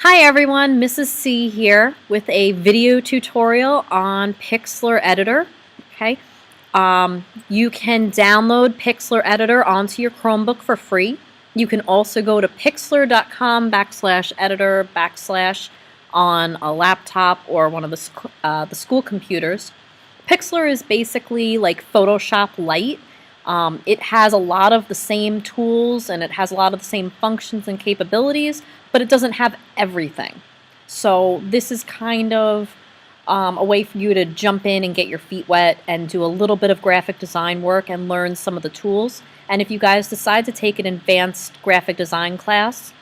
Hi everyone, Mrs. C here with a video tutorial on Pixlr Editor. Okay, you can download Pixlr Editor onto your Chromebook for free. You can also go to pixlr.com/editor/ on a laptop or one of the school computers. Pixlr is basically like Photoshop Lite. It has a lot of the same tools and it has a lot of the same functions and capabilities, but it doesn't have everything. So this is kind of a way for you to jump in and get your feet wet and do a little bit of graphic design work and learn some of the tools. And if you guys decide to take an advanced graphic design class,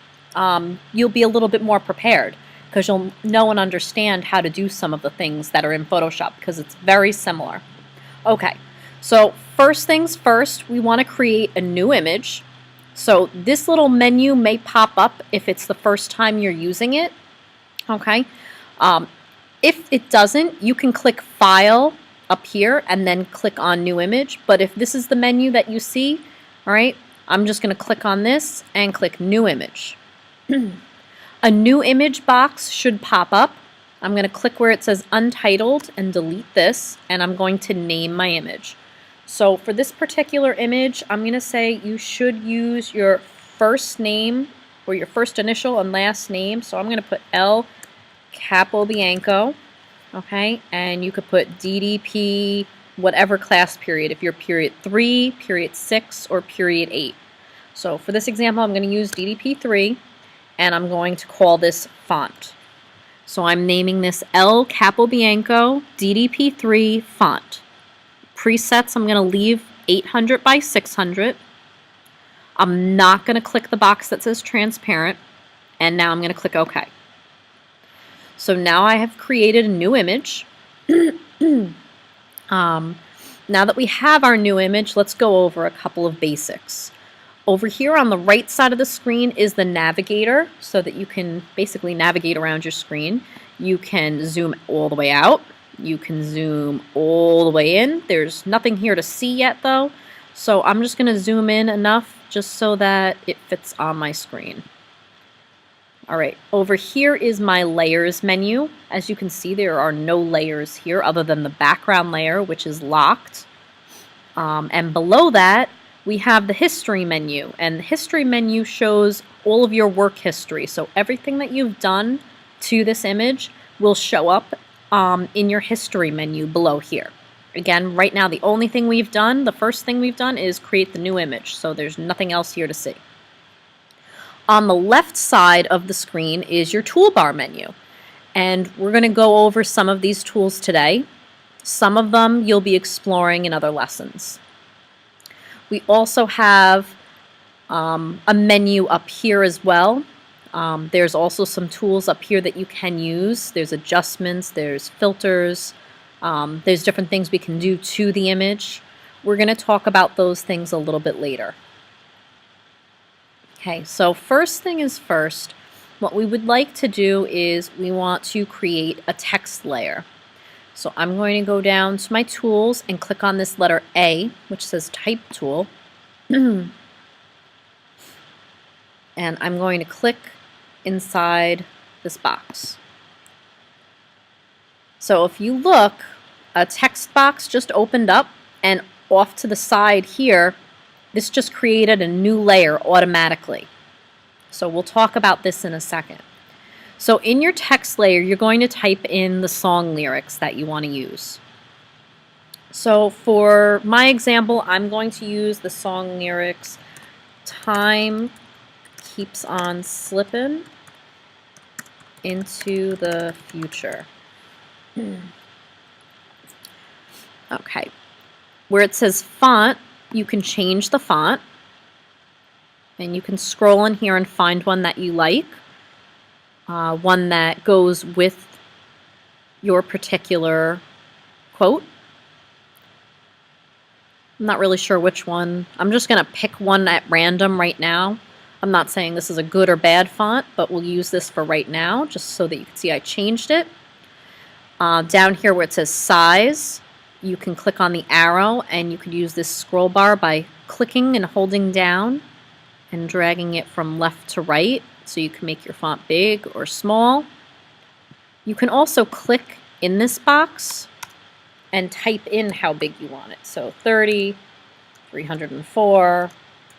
you'll be a little bit more prepared because you'll know and understand how to do some of the things that are in Photoshop because it's very similar. Okay, so first things first, we want to create a new image. So this little menu may pop up if it's the first time you're using it. Okay, if it doesn't, you can click File up here and then click on New Image. But if this is the menu that you see, all right, I'm just going to click on this and click New Image. A new image box should pop up. I'm going to click where it says Untitled and delete this, and I'm going to name my image. So for this particular image, I'm going to say you should use your first name or your first initial and last name. So I'm going to put L Capobianco, okay, and you could put DDP, whatever class period, if you're period 3, period 6, or period 8. So for this example, I'm going to use DDP 3, and I'm going to call this font. So I'm naming this L Capobianco DDP 3 font. Presets, I'm going to leave 800 by 600. I'm not going to click the box that says transparent, and now I'm going to click OK. So now I have created a new image. Now that we have our new image, let's go over a couple of basics. Over here on the right side of the screen is the navigator, so that you can basically navigate around your screen. You can zoom all the way out. You can zoom all the way in. There's nothing here to see yet though, so I'm just going to zoom in enough just so that it fits on my screen. Alright, over here is my layers menu. As you can see, there are no layers here other than the background layer, which is locked. And below that, we have the history menu, and the history menu shows all of your work history. So everything that you've done to this image will show up in your history menu below here. Again, right now the only thing we've done, the first thing we've done is create the new image, so there's nothing else here to see. On the left side of the screen is your toolbar menu, and we're going to go over some of these tools today. Some of them you'll be exploring in other lessons. We also have a menu up here as well. There's also some tools up here that you can use. There's adjustments, there's filters, there's different things we can do to the image. We're going to talk about those things a little bit later. Okay, so first thing is first, what we would like to do is we want to create a text layer. So I'm going to go down to my tools and click on this letter A, which says Type Tool. And I'm going to click inside this box. So if you look, a text box just opened up, and off to the side here, this just created a new layer automatically. So we'll talk about this in a second. So in your text layer, you're going to type in the song lyrics that you want to use. So for my example, I'm going to use the song lyrics, "Time keeps on slipping into the future." Okay. Where it says font, you can change the font, and you can scroll in here and find one that you like. One that goes with your particular quote. I'm not really sure which one. I'm just going to pick one at random right now. I'm not saying this is a good or bad font, but we'll use this for right now just so that you can see I changed it. Down here where it says size, you can click on the arrow and you could use this scroll bar by clicking and holding down and dragging it from left to right. so you can make your font big or small. You can also click in this box and type in how big you want it. So 30, 304,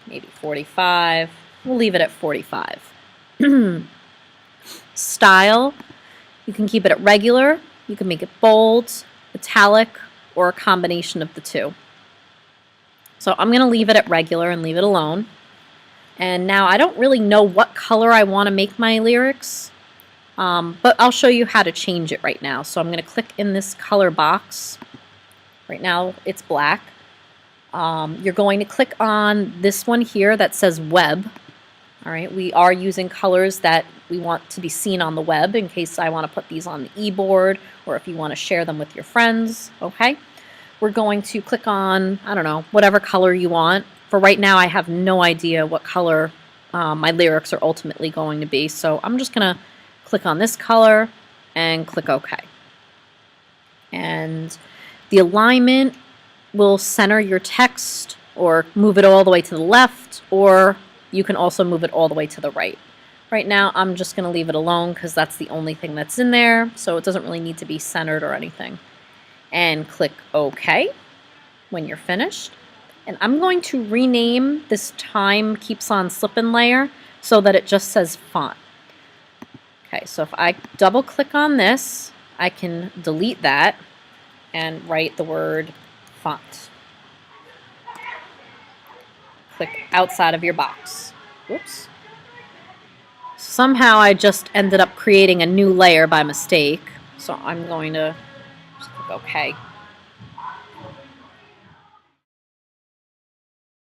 maybe 45. We'll leave it at 45. Style, you can keep it at regular, you can make it bold, italic, or a combination of the two. So I'm going to leave it at regular and leave it alone. And now I don't really know what color I want to make my lyrics, but I'll show you how to change it right now. So I'm going to click in this color box. Right now it's black. You're going to click on this one here that says web. All right, we are using colors that we want to be seen on the web in case I want to put these on the e-board or if you want to share them with your friends. Okay, we're going to click on, I don't know, whatever color you want. For right now, I have no idea what color my lyrics are ultimately going to be, so I'm just going to click on this color and click OK. And the alignment will center your text or move it all the way to the left, or you can also move it all the way to the right. Right now, I'm just going to leave it alone because that's the only thing that's in there, so it doesn't really need to be centered or anything. And click OK when you're finished. And I'm going to rename this Time Keeps on Slippin' layer so that it just says font. Okay, so if I double click on this, I can delete that and write the word font. Click outside of your box. Whoops. Somehow I just ended up creating a new layer by mistake, so I'm going to just click OK.